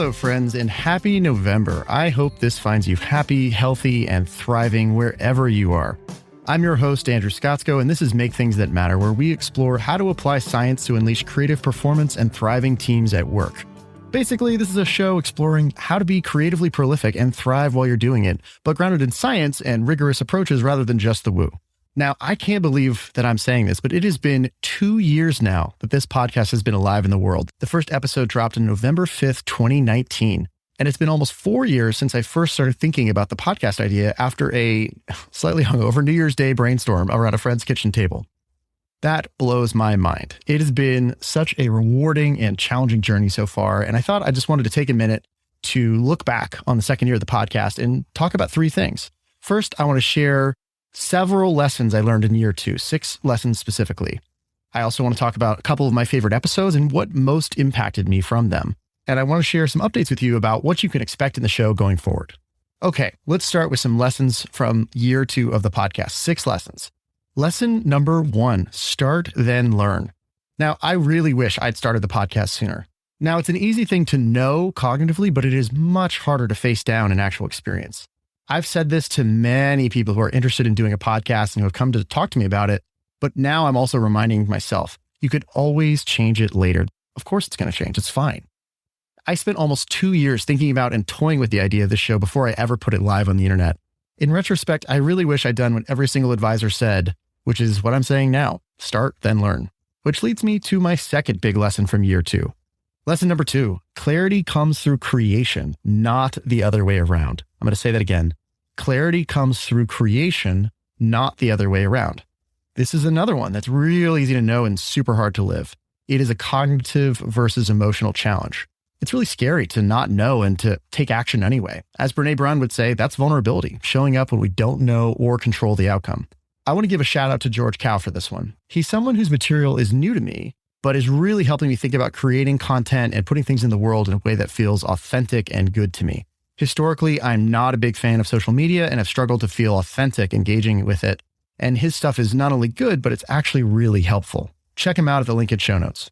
Hello, friends, and happy November. I hope this finds you happy, healthy, and thriving wherever you are. I'm your host, Andrew Skotsko, and this is Make Things That Matter, where we explore how to apply science to unleash creative performance and thriving teams at work. Basically, this is a show exploring how to be creatively prolific and thrive while you're doing it, but grounded in science and rigorous approaches rather than just the woo. Now, I can't believe that I'm saying this, but it has been 2 years now that this podcast has been alive in the world. The first episode dropped on November 5th, 2019. And it's been almost 4 years since I first started thinking about the podcast idea after a slightly hungover New Year's Day brainstorm around a friend's kitchen table. That blows my mind. It has been such a rewarding and challenging journey so far. And I thought I just wanted to take a minute to look back on the second year of the podcast and talk about three things. First, I want to share several lessons I learned in year two, 6 lessons specifically. I also want to talk about a couple of my favorite episodes and what most impacted me from them. And I want to share some updates with you about what you can expect in the show going forward. Okay, let's start with some lessons from year 2 of the podcast, 6 lessons. Lesson number 1, start, then learn. Now, I really wish I'd started the podcast sooner. Now, it's an easy thing to know cognitively, but it is much harder to face down in actual experience. I've said this to many people who are interested in doing a podcast and who have come to talk to me about it, but now I'm also reminding myself, you could always change it later. Of course it's going to change. It's fine. I spent almost 2 years thinking about and toying with the idea of this show before I ever put it live on the internet. In retrospect, I really wish I'd done what every single advisor said, which is what I'm saying now, start, then learn. Which leads me to my second big lesson from year 2. Lesson number 2, clarity comes through creation, not the other way around. I'm going to say that again. Clarity comes through creation, not the other way around. This is another one that's real easy to know and super hard to live. It is a cognitive versus emotional challenge. It's really scary to not know and to take action anyway. As Brene Brown would say, that's vulnerability, showing up when we don't know or control the outcome. I want to give a shout out to George Kao for this one. He's someone whose material is new to me, but is really helping me think about creating content and putting things in the world in a way that feels authentic and good to me. Historically, I'm not a big fan of social media and have struggled to feel authentic engaging with it. And his stuff is not only good, but it's actually really helpful. Check him out at the link in show notes.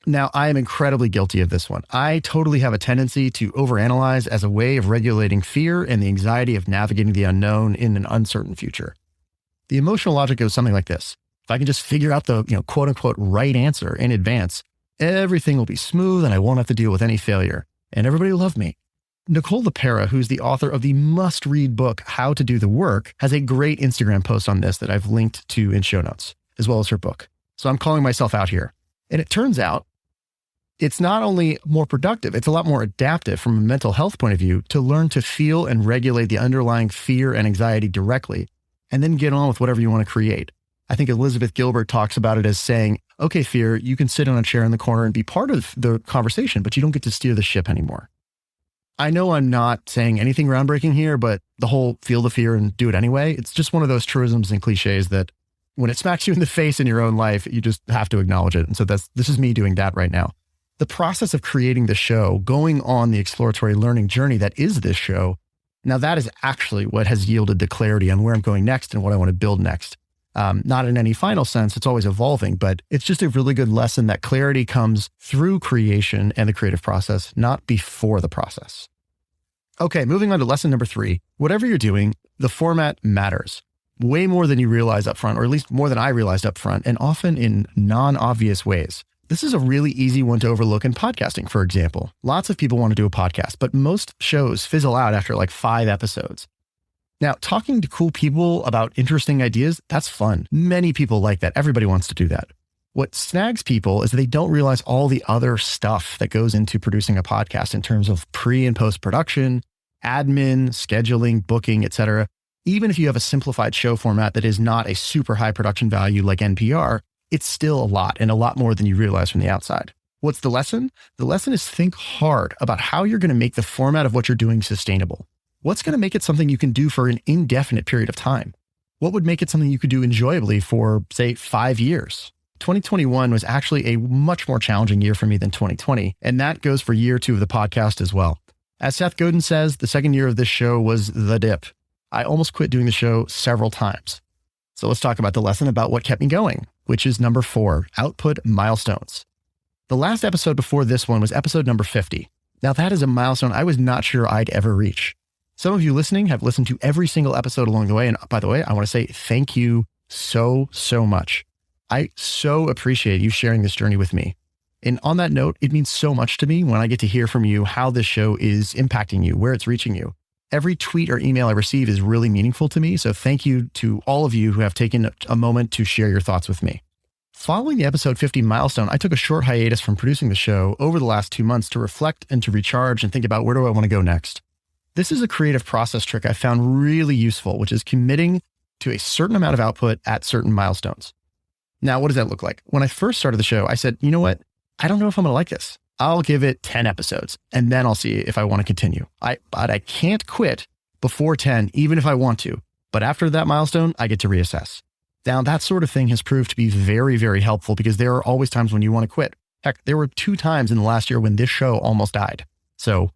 Now, I am incredibly guilty of this one. I totally have a tendency to overanalyze as a way of regulating fear and the anxiety of navigating the unknown in an uncertain future. The emotional logic goes something like this. If I can just figure out the, quote unquote, right answer in advance, everything will be smooth and I won't have to deal with any failure. And everybody will love me. Nicole LePera, who's the author of the must-read book, How to Do the Work, has a great Instagram post on this that I've linked to in show notes, as well as her book. So I'm calling myself out here. And it turns out it's not only more productive, it's a lot more adaptive from a mental health point of view to learn to feel and regulate the underlying fear and anxiety directly, and then get on with whatever you want to create. I think Elizabeth Gilbert talks about it as saying, okay, fear, you can sit on a chair in the corner and be part of the conversation, but you don't get to steer the ship anymore. I know I'm not saying anything groundbreaking here, but the whole feel the fear and do it anyway, it's just one of those truisms and cliches that when it smacks you in the face in your own life, you just have to acknowledge it. And so this is me doing that right now. The process of creating the show, going on the exploratory learning journey that is this show, now that is actually what has yielded the clarity on where I'm going next and what I want to build next. Not in any final sense, it's always evolving, but it's just a really good lesson that clarity comes through creation and the creative process, not before the process. Okay, moving on to lesson number 3. Whatever you're doing, the format matters. Way more than you realize up front, or at least more than I realized up front, and often in non-obvious ways. This is a really easy one to overlook in podcasting, for example. Lots of people want to do a podcast, but most shows fizzle out after like 5 episodes. Now, talking to cool people about interesting ideas, that's fun. Many people like that. Everybody wants to do that. What snags people is they don't realize all the other stuff that goes into producing a podcast in terms of pre and post production, admin, scheduling, booking, etc. Even if you have a simplified show format that is not a super high production value like NPR, it's still a lot and a lot more than you realize from the outside. What's the lesson? The lesson is think hard about how you're going to make the format of what you're doing sustainable. What's going to make it something you can do for an indefinite period of time? What would make it something you could do enjoyably for, say, 5 years? 2021 was actually a much more challenging year for me than 2020, and that goes for year 2 of the podcast as well. As Seth Godin says, the second year of this show was the dip. I almost quit doing the show several times. So let's talk about the lesson about what kept me going, which is number 4, output milestones. The last episode before this one was episode number 50. Now that is a milestone I was not sure I'd ever reach. Some of you listening have listened to every single episode along the way. And by the way, I want to say thank you so much. I so appreciate you sharing this journey with me. And on that note, it means so much to me when I get to hear from you how this show is impacting you, where it's reaching you. Every tweet or email I receive is really meaningful to me. So thank you to all of you who have taken a moment to share your thoughts with me. Following the episode 50 milestone, I took a short hiatus from producing the show over the last 2 months to reflect and to recharge and think about where do I want to go next. This is a creative process trick I found really useful, which is committing to a certain amount of output at certain milestones. Now, what does that look like? When I first started the show, I said, you know what? I don't know if I'm going to like this. I'll give it 10 episodes and then I'll see if I want to continue. But I can't quit before 10, even if I want to. But after that milestone, I get to reassess. Now, that sort of thing has proved to be very, very helpful because there are always times when you want to quit. Heck, there were 2 times in the last year when this show almost died. So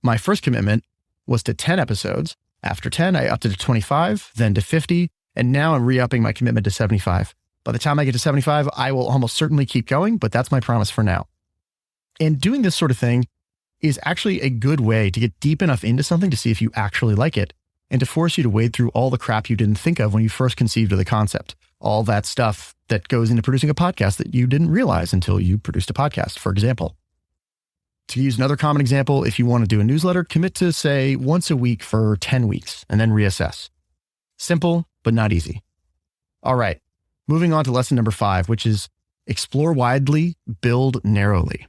my first commitment was to 10 episodes. After 10, I upped it to 25, then to 50, and now I'm re-upping my commitment to 75. By the time I get to 75, I will almost certainly keep going, but that's my promise for now. And doing this sort of thing is actually a good way to get deep enough into something to see if you actually like it and to force you to wade through all the crap you didn't think of when you first conceived of the concept. All that stuff that goes into producing a podcast that you didn't realize until you produced a podcast, for example. To use another common example, if you want to do a newsletter, commit to, say, once a week for 10 weeks and then reassess. Simple, but not easy. All right, moving on to lesson number 5, which is explore widely, build narrowly.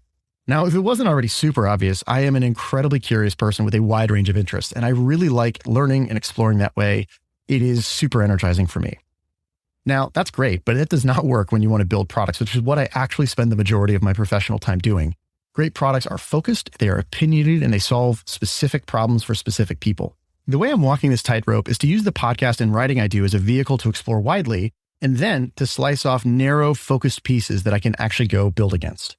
Now, if it wasn't already super obvious, I am an incredibly curious person with a wide range of interests, and I really like learning and exploring that way. It is super energizing for me. Now, that's great, but it does not work when you want to build products, which is what I actually spend the majority of my professional time doing. Great products are focused, they are opinionated, and they solve specific problems for specific people. The way I'm walking this tightrope is to use the podcast and writing I do as a vehicle to explore widely, and then to slice off narrow, focused pieces that I can actually go build against.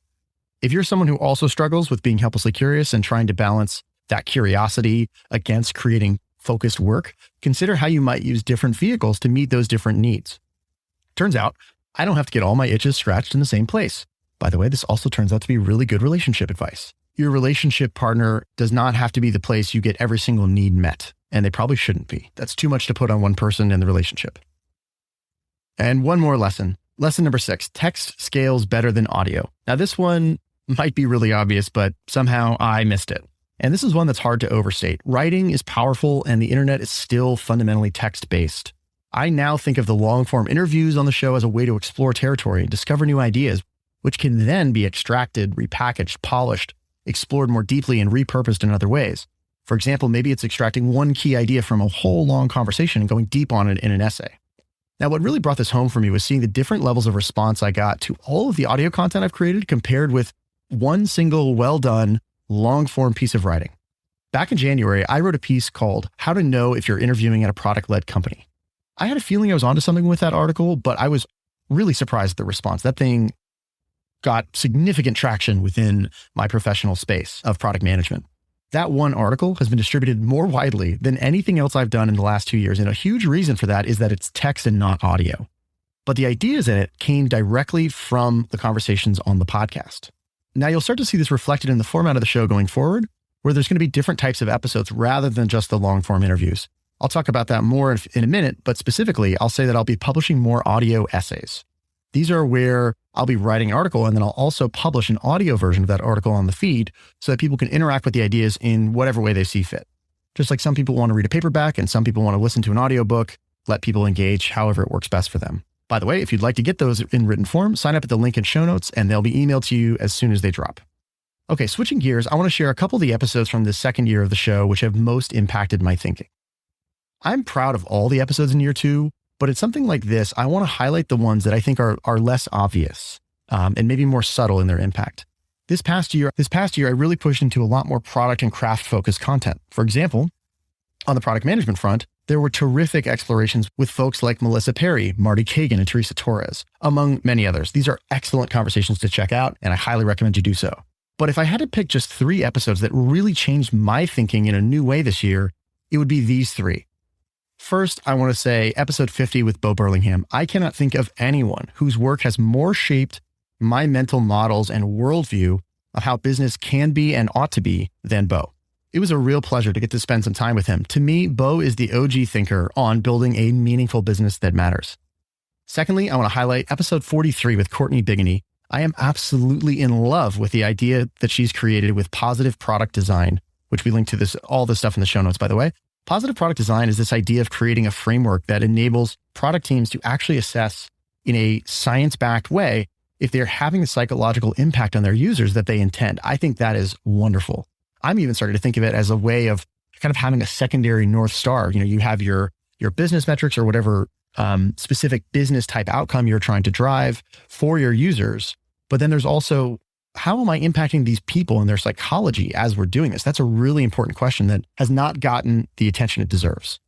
If you're someone who also struggles with being helplessly curious and trying to balance that curiosity against creating focused work, consider how you might use different vehicles to meet those different needs. Turns out, I don't have to get all my itches scratched in the same place. By the way, this also turns out to be really good relationship advice. Your relationship partner does not have to be the place you get every single need met, and they probably shouldn't be. That's too much to put on one person in the relationship. And one more lesson. Lesson number 6, text scales better than audio. Now this one might be really obvious, but somehow I missed it. And this is one that's hard to overstate. Writing is powerful and the internet is still fundamentally text-based. I now think of the long-form interviews on the show as a way to explore territory and discover new ideas, which can then be extracted, repackaged, polished, explored more deeply, and repurposed in other ways. For example, maybe it's extracting one key idea from a whole long conversation and going deep on it in an essay. Now, what really brought this home for me was seeing the different levels of response I got to all of the audio content I've created compared with one single well-done, long-form piece of writing. Back in January, I wrote a piece called How to Know If You're Interviewing at a Product-Led Company. I had a feeling I was onto something with that article, but I was really surprised at the response. That thing got significant traction within my professional space of product management. That one article has been distributed more widely than anything else I've done in the last 2 years. And a huge reason for that is that it's text and not audio. But the ideas in it came directly from the conversations on the podcast. Now you'll start to see this reflected in the format of the show going forward, where there's going to be different types of episodes rather than just the long form interviews. I'll talk about that more in a minute, but specifically, I'll say that I'll be publishing more audio essays. These are where I'll be writing an article and then I'll also publish an audio version of that article on the feed so that people can interact with the ideas in whatever way they see fit. Just like some people want to read a paperback and some people want to listen to an audiobook, let people engage however it works best for them. By the way, if you'd like to get those in written form, sign up at the link in show notes and they'll be emailed to you as soon as they drop. Okay, switching gears, I want to share a couple of the episodes from the second year of the show which have most impacted my thinking. I'm proud of all the episodes in year 2, but it's something like this. I want to highlight the ones that I think are less obvious and maybe more subtle in their impact. This past year, I really pushed into a lot more product and craft focused content. For example, on the product management front, there were terrific explorations with folks like Melissa Perry, Marty Kagan, and Teresa Torres, among many others. These are excellent conversations to check out, and I highly recommend you do so. But if I had to pick just 3 episodes that really changed my thinking in a new way this year, it would be these 3. First, I want to say episode 50 with Bo Burlingham. I cannot think of anyone whose work has more shaped my mental models and worldview of how business can be and ought to be than Bo. It was a real pleasure to get to spend some time with him. To me, Bo is the OG thinker on building a meaningful business that matters. Secondly, I want to highlight episode 43 with Courtney Bigany. I am absolutely in love with the idea that she's created with positive product design, which we link to all this stuff in the show notes, by the way. Positive product design is this idea of creating a framework that enables product teams to actually assess in a science-backed way if they're having the psychological impact on their users that they intend. I think that is wonderful. I'm even starting to think of it as a way of kind of having a secondary North Star. You have your business metrics or whatever specific business type outcome you're trying to drive for your users. But then there's also, how am I impacting these people and their psychology as we're doing this? That's a really important question that has not gotten the attention it deserves.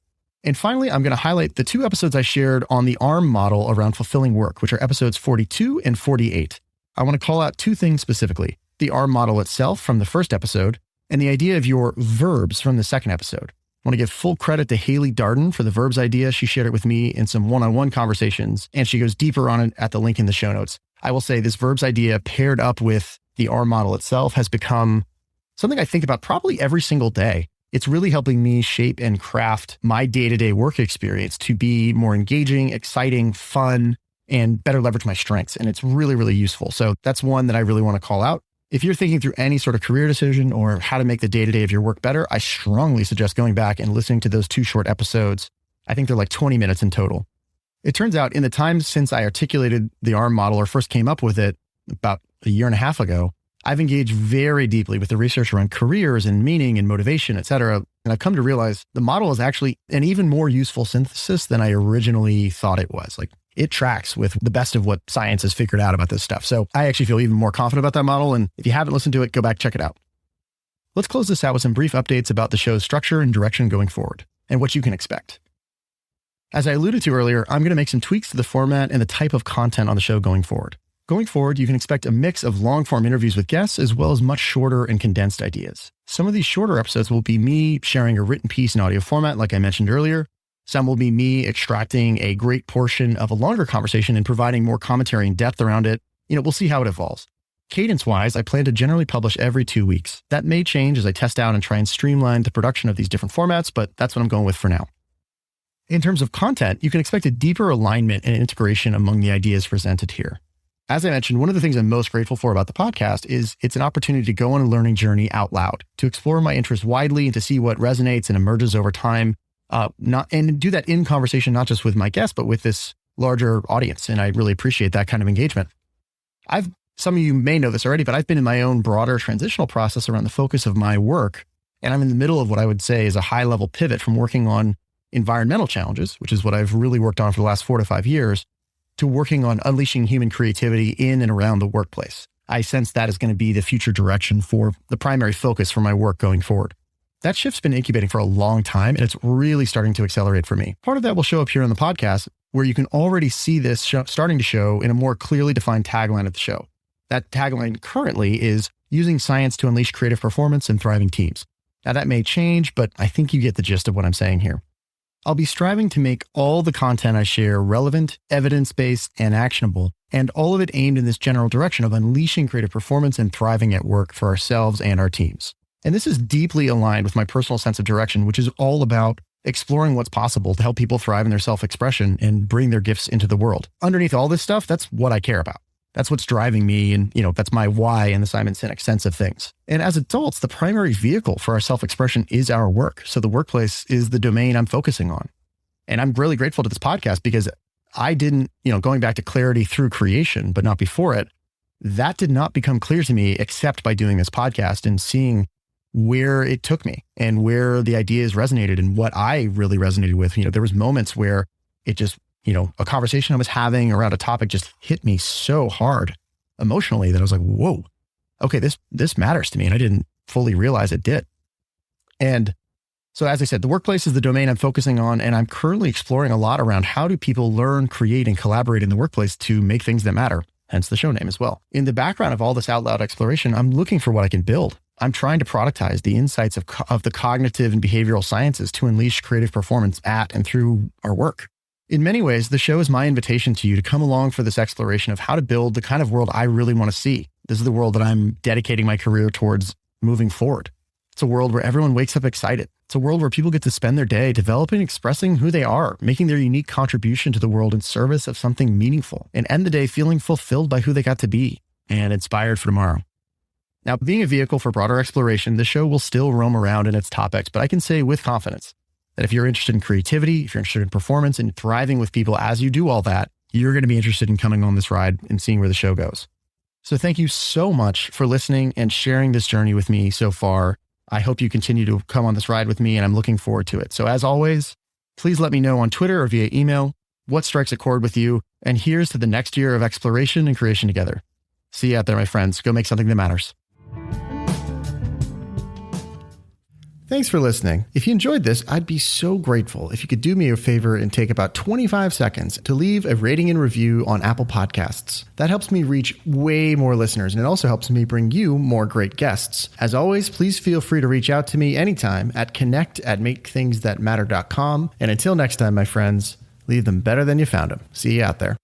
And finally, I'm going to highlight the 2 episodes I shared on the ARM model around fulfilling work, which are episodes 42 and 48. I want to call out 2 things specifically: the ARM model itself from the first episode, and the idea of your verbs from the second episode. I want to give full credit to Haley Darden for the verbs idea. She shared it with me in some one-on-one conversations, and she goes deeper on it at the link in the show notes. I will say this verbs idea paired up with the ARM model itself has become something I think about probably every single day. It's really helping me shape and craft my day-to-day work experience to be more engaging, exciting, fun, and better leverage my strengths. And it's really, really useful. So that's one that I really want to call out. If you're thinking through any sort of career decision or how to make the day-to-day of your work better, I strongly suggest going back and listening to those 2 short episodes. I think they're like 20 minutes in total. It turns out in the time since I articulated the ARM model or first came up with it about a year and a half ago, I've engaged very deeply with the research around careers and meaning and motivation, et cetera. And I've come to realize the model is actually an even more useful synthesis than I originally thought it was. Like, it tracks with the best of what science has figured out about this stuff. So I actually feel even more confident about that model. And if you haven't listened to it, go back, check it out. Let's close this out with some brief updates about the show's structure and direction going forward and what you can expect. As I alluded to earlier, I'm going to make some tweaks to the format and the type of content on the show going forward. Going forward, you can expect a mix of long-form interviews with guests as well as much shorter and condensed ideas. Some of these shorter episodes will be me sharing a written piece in audio format, like I mentioned earlier. Some will be me extracting a great portion of a longer conversation and providing more commentary and depth around it. We'll see how it evolves. Cadence-wise, I plan to generally publish every 2 weeks. That may change as I test out and try and streamline the production of these different formats, but that's what I'm going with for now. In terms of content, you can expect a deeper alignment and integration among the ideas presented here. As I mentioned, one of the things I'm most grateful for about the podcast is it's an opportunity to go on a learning journey out loud, to explore my interests widely and to see what resonates and emerges over time, and do that in conversation, not just with my guests, but with this larger audience. And I really appreciate that kind of engagement. Some of you may know this already, but I've been in my own broader transitional process around the focus of my work. And I'm in the middle of what I would say is a high-level pivot from working on environmental challenges, which is what I've really worked on for the last 4 to 5 years, to working on unleashing human creativity in and around the workplace. I sense that is going to be the future direction for the primary focus for my work going forward. That shift's been incubating for a long time, and it's really starting to accelerate for me. Part of that will show up here on the podcast, where you can already see this starting to show in a more clearly defined tagline of the show. That tagline currently is using science to unleash creative performance and thriving teams. Now that may change, but I think you get the gist of what I'm saying here. I'll be striving to make all the content I share relevant, evidence-based, and actionable, and all of it aimed in this general direction of unleashing creative performance and thriving at work for ourselves and our teams. And this is deeply aligned with my personal sense of direction, which is all about exploring what's possible to help people thrive in their self-expression and bring their gifts into the world. Underneath all this stuff, that's what I care about. That's what's driving me, and that's my why in the Simon Sinek sense of things. And as adults, the primary vehicle for our self-expression is our work. So the workplace is the domain I'm focusing on. And I'm really grateful to this podcast because I didn't, going back to clarity through creation, but not before it, that did not become clear to me except by doing this podcast and seeing where it took me and where the ideas resonated and what I really resonated with. There was moments where it just, a conversation I was having around a topic just hit me so hard emotionally that I was like, whoa, okay, this matters to me. And I didn't fully realize it did. And so as I said, the workplace is the domain I'm focusing on, and I'm currently exploring a lot around how do people learn, create, and collaborate in the workplace to make things that matter, hence the show name as well. In the background of all this out loud exploration, I'm looking for what I can build. I'm trying to productize the insights of the cognitive and behavioral sciences to unleash creative performance at and through our work. In many ways, the show is my invitation to you to come along for this exploration of how to build the kind of world I really want to see, This is the world that I'm dedicating my career towards moving forward. It's a world where everyone wakes up excited. It's a world where people get to spend their day developing, expressing who they are, making their unique contribution to the world in service of something meaningful, and end the day feeling fulfilled by who they got to be and inspired for tomorrow. Now, being a vehicle for broader exploration, the show will still roam around in its topics, but I can say with confidence that if you're interested in creativity, if you're interested in performance and thriving with people as you do all that, you're going to be interested in coming on this ride and seeing where the show goes. So thank you so much for listening and sharing this journey with me so far. I hope you continue to come on this ride with me, and I'm looking forward to it. So as always, please let me know on Twitter or via email what strikes a chord with you. And here's to the next year of exploration and creation together. See you out there, my friends. Go make something that matters. Thanks for listening. If you enjoyed this, I'd be so grateful if you could do me a favor and take about 25 seconds to leave a rating and review on Apple Podcasts. That helps me reach way more listeners, and it also helps me bring you more great guests. As always, please feel free to reach out to me anytime at connect@makethingsthatmatter.com. And until next time, my friends, leave them better than you found them. See you out there.